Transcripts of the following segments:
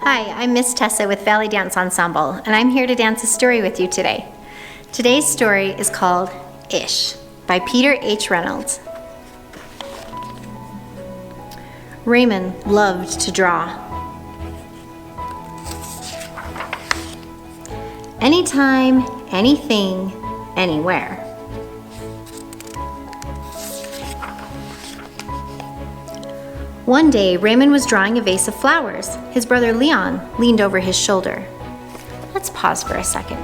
Hi, I'm Miss Tessa with Valley Dance Ensemble, and I'm here to dance a story with you today. Today's story is called Ish by Peter H. Reynolds. Raymond loved to draw. Anytime, anything, anywhere. One day, Raymond was drawing a vase of flowers. His brother Leon leaned over his shoulder. Let's pause for a second.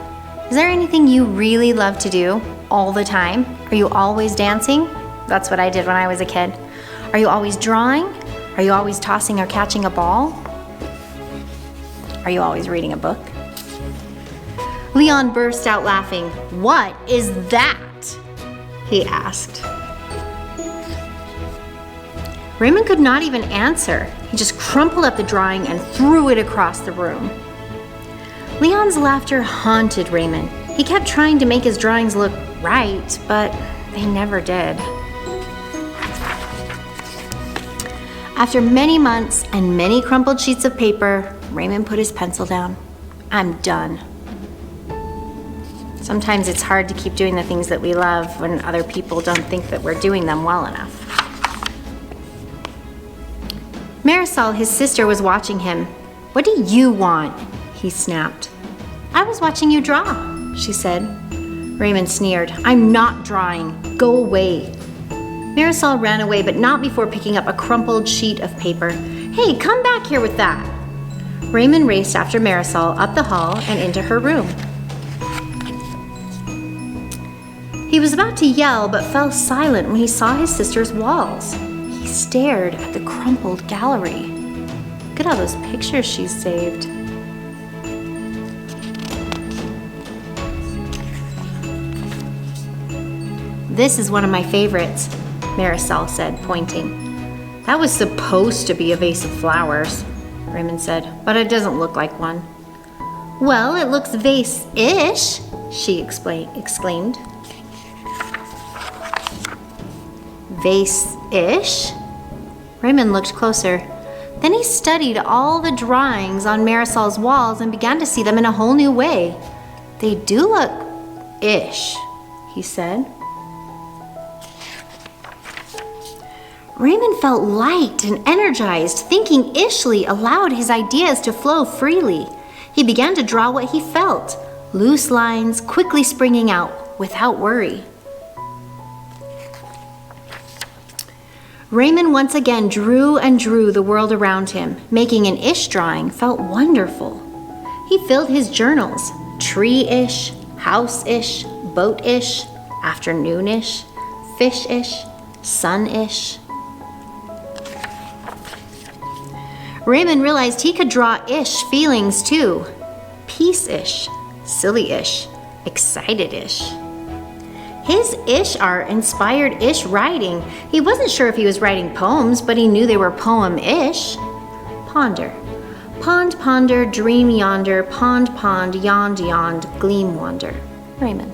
Is there anything you really love to do all the time? Are you always dancing? That's what I did when I was a kid. Are you always drawing? Are you always tossing or catching a ball? Are you always reading a book? Leon burst out laughing. "What is that?" he asked. Raymond could not even answer. He just crumpled up the drawing and threw it across the room. Leon's laughter haunted Raymond. He kept trying to make his drawings look right, but they never did. After many months and many crumpled sheets of paper, Raymond put his pencil down. "I'm done." Sometimes it's hard to keep doing the things that we love when other people don't think that we're doing them well enough. Marisol, his sister, was watching him. "What do you want?" he snapped. "I was watching you draw," she said. Raymond sneered. "I'm not drawing. Go away." Marisol ran away, but not before picking up a crumpled sheet of paper. "Hey, come back here with that." Raymond raced after Marisol up the hall and into her room. He was about to yell, but fell silent when he saw his sister's walls. He stared at the crumpled gallery. Look at all those pictures she's saved. "This is one of my favorites," Marisol said, pointing. "That was supposed to be a vase of flowers," Raymond said, "but it doesn't look like one." "Well, it looks vase-ish," she exclaimed. "Vase-ish?" Raymond looked closer. Then he studied all the drawings on Marisol's walls and began to see them in a whole new way. "They do look ish," he said. Raymond felt light and energized. Thinking ishly allowed his ideas to flow freely. He began to draw what he felt, loose lines quickly springing out without worry. Raymond once again drew and drew the world around him. Making an ish drawing felt wonderful. He filled his journals, tree-ish, house-ish, boat-ish, afternoon-ish, fish-ish, sun-ish. Raymond realized he could draw ish feelings too. Peace-ish, silly-ish, excited-ish. His ish art inspired ish writing. He wasn't sure if he was writing poems, but he knew they were poem-ish. Ponder. Pond, ponder, dream yonder, pond, pond, yond, yond, gleam wander. Raymond.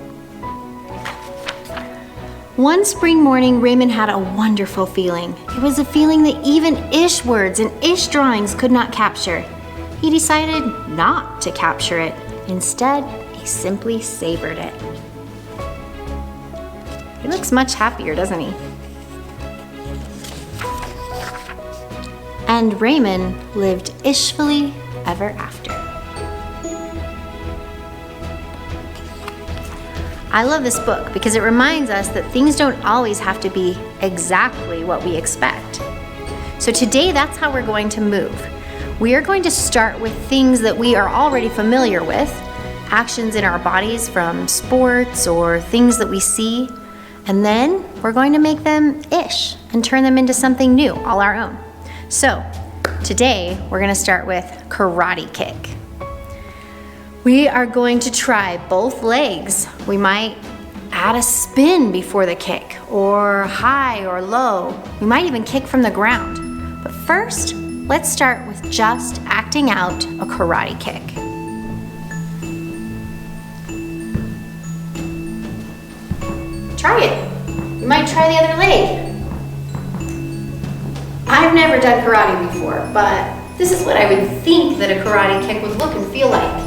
One spring morning, Raymond had a wonderful feeling. It was a feeling that even ish words and ish drawings could not capture. He decided not to capture it. Instead, he simply savored it. He looks much happier, doesn't he? And Raymond lived ishfully ever after. I love this book because it reminds us that things don't always have to be exactly what we expect. So today, that's how we're going to move. We are going to start with things that we are already familiar with, actions in our bodies from sports or things that we see. And then we're going to make them ish and turn them into something new, all our own. So today we're going to start with karate kick. We are going to try both legs. We might add a spin before the kick, or high or low. We might even kick from the ground. But first, let's start with just acting out a karate kick. Try it. You might try the other leg. I've never done karate before, but This is what I would think that a karate kick would look and feel like.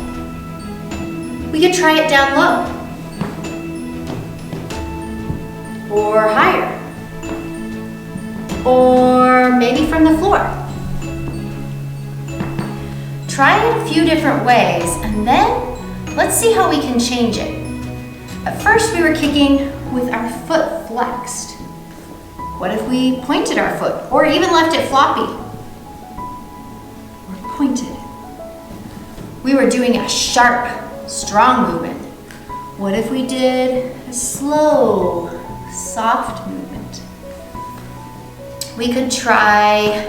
We could try it down low. Or higher. Or maybe from the floor. Try it a few different ways, and then let's see how we can change it. At first we were kicking with our foot flexed. What if we pointed our foot, or even left it floppy? Or pointed. We were doing a sharp, strong movement. What if we did a slow, soft movement? We could try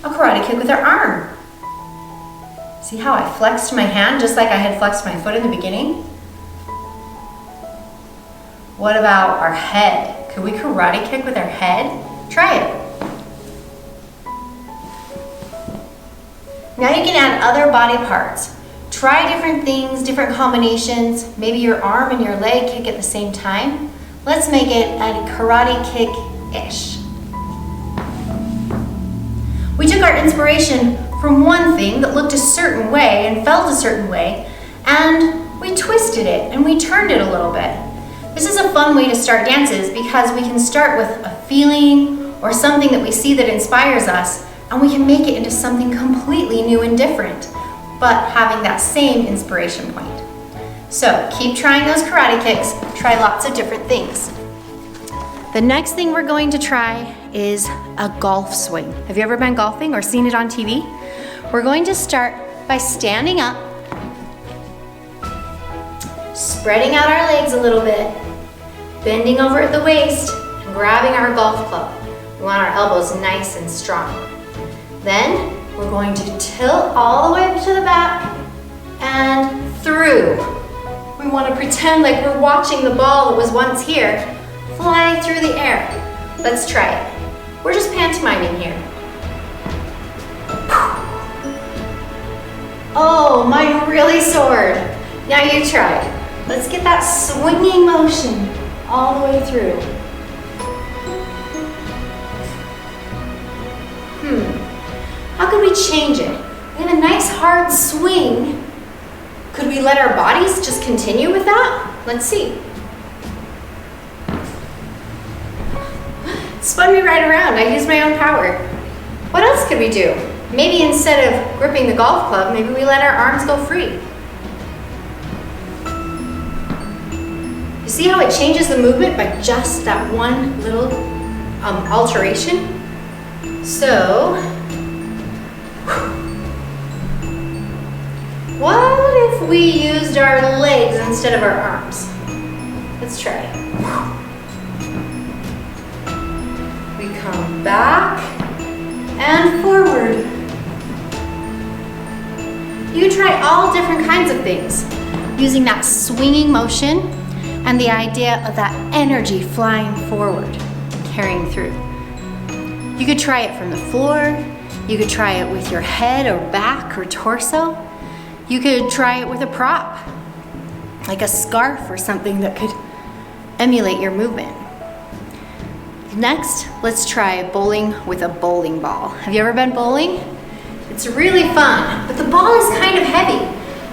a karate kick with our arm. See how I flexed my hand just like I had flexed my foot in the beginning? What about our head? Could we karate kick with our head? Try it. Now you can add other body parts. Try different things, different combinations. Maybe your arm and your leg kick at the same time. Let's make it a karate kick-ish. We took our inspiration from one thing that looked a certain way and felt a certain way, and we twisted it and we turned it a little bit. This is a fun way to start dances because we can start with a feeling or something that we see that inspires us, and we can make it into something completely new and different, but having that same inspiration point. So keep trying those karate kicks, try lots of different things. The next thing we're going to try is a golf swing. Have you ever been golfing or seen it on TV? We're going to start by standing up, spreading out our legs a little bit, bending over at the waist, and grabbing our golf club. We want our elbows nice and strong. Then we're going to tilt all the way up to the back and through. We want to pretend like we're watching the ball that was once here fly through the air. Let's try it. We're just pantomiming here. Oh, mine really soared. Now you try it. Let's get that swinging motion all the way through. How could we change it? We have a nice hard swing. Could we let our bodies just continue with that? Let's see. It spun me right around. I used my own power. What else could we do? Maybe instead of gripping the golf club, maybe we let our arms go free. You see how it changes the movement by just that one little alteration? So, what if we used our legs instead of our arms? Let's try. We come back and forward. You can try all different kinds of things using that swinging motion and the idea of that energy flying forward, carrying through. You could try it from the floor. You could try it with your head or back or torso. You could try it with a prop, like a scarf or something that could emulate your movement. Next, let's try bowling with a bowling ball. Have you ever been bowling? It's really fun, but the ball is kind of heavy.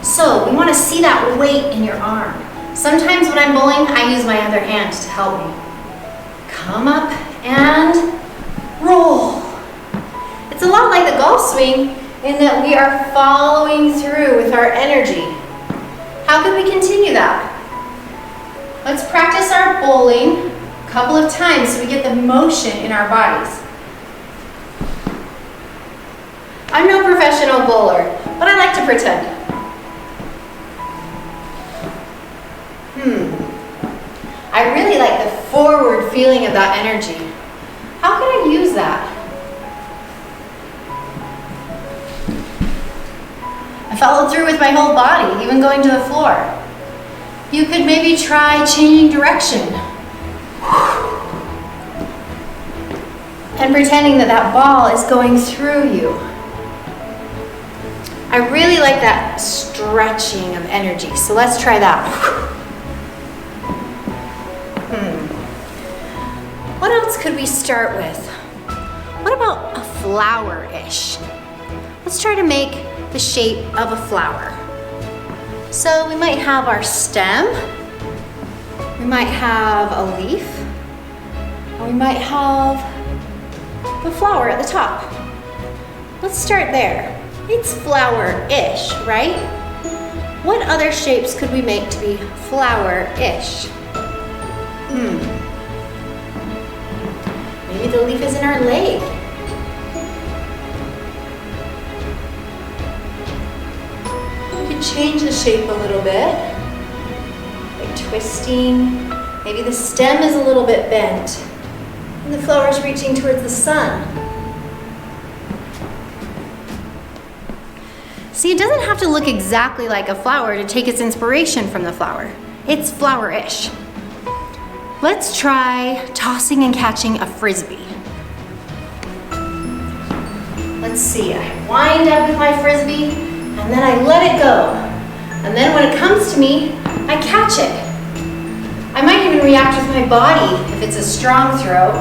So we want to see that weight in your arm. Sometimes when I'm bowling, I use my other hand to help me. Come up and roll. It's a lot like the golf swing in that we are following through with our energy. How can we continue that? Let's practice our bowling a couple of times so we get the motion in our bodies. I'm no professional bowler, but I like to pretend. I really like the forward feeling of that energy. How can I use that? I followed through with my whole body, even going to the floor. You could maybe try changing direction and pretending that that ball is going through you. I really like that stretching of energy, so let's try that. What else could we start with? What about a flower-ish? Let's try to make the shape of a flower. So we might have our stem, we might have a leaf, and we might have the flower at the top. Let's start there. It's flower-ish, right? What other shapes could we make to be flower-ish? Maybe the leaf is in our leg. We could change the shape a little bit, like twisting. Maybe the stem is a little bit bent, and the flower is reaching towards the sun. See, it doesn't have to look exactly like a flower to take its inspiration from the flower. It's flower-ish. Let's try tossing and catching a frisbee. Let's see, I wind up with my frisbee, and then I let it go. And then when it comes to me, I catch it. I might even react with my body if it's a strong throw.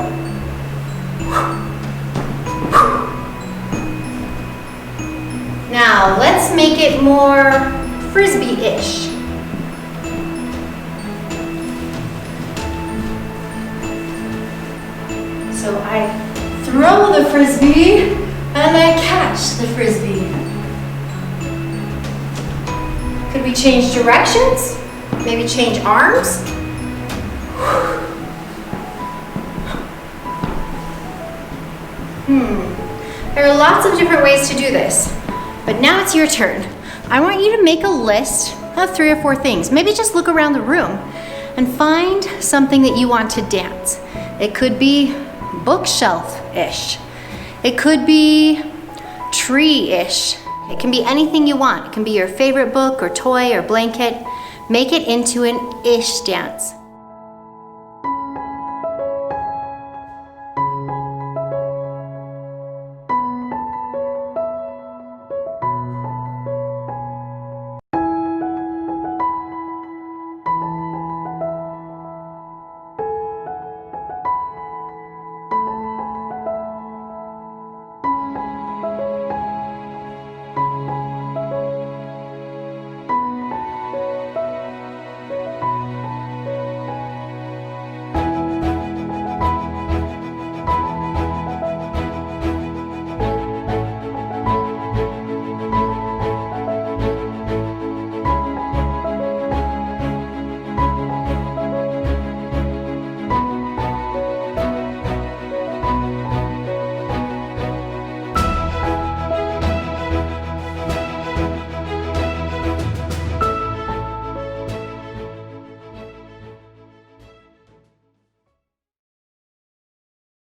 Now, let's make it more frisbee-ish. So I throw the frisbee and I catch the frisbee. Could we change directions? Maybe change arms? There are lots of different ways to do this. But now it's your turn. I want you to make a list of 3 or 4 things. Maybe just look around the room and find something that you want to dance. It could be bookshelf-ish. It could be tree-ish. It can be anything you want. It can be your favorite book or toy or blanket. Make it into an ish dance.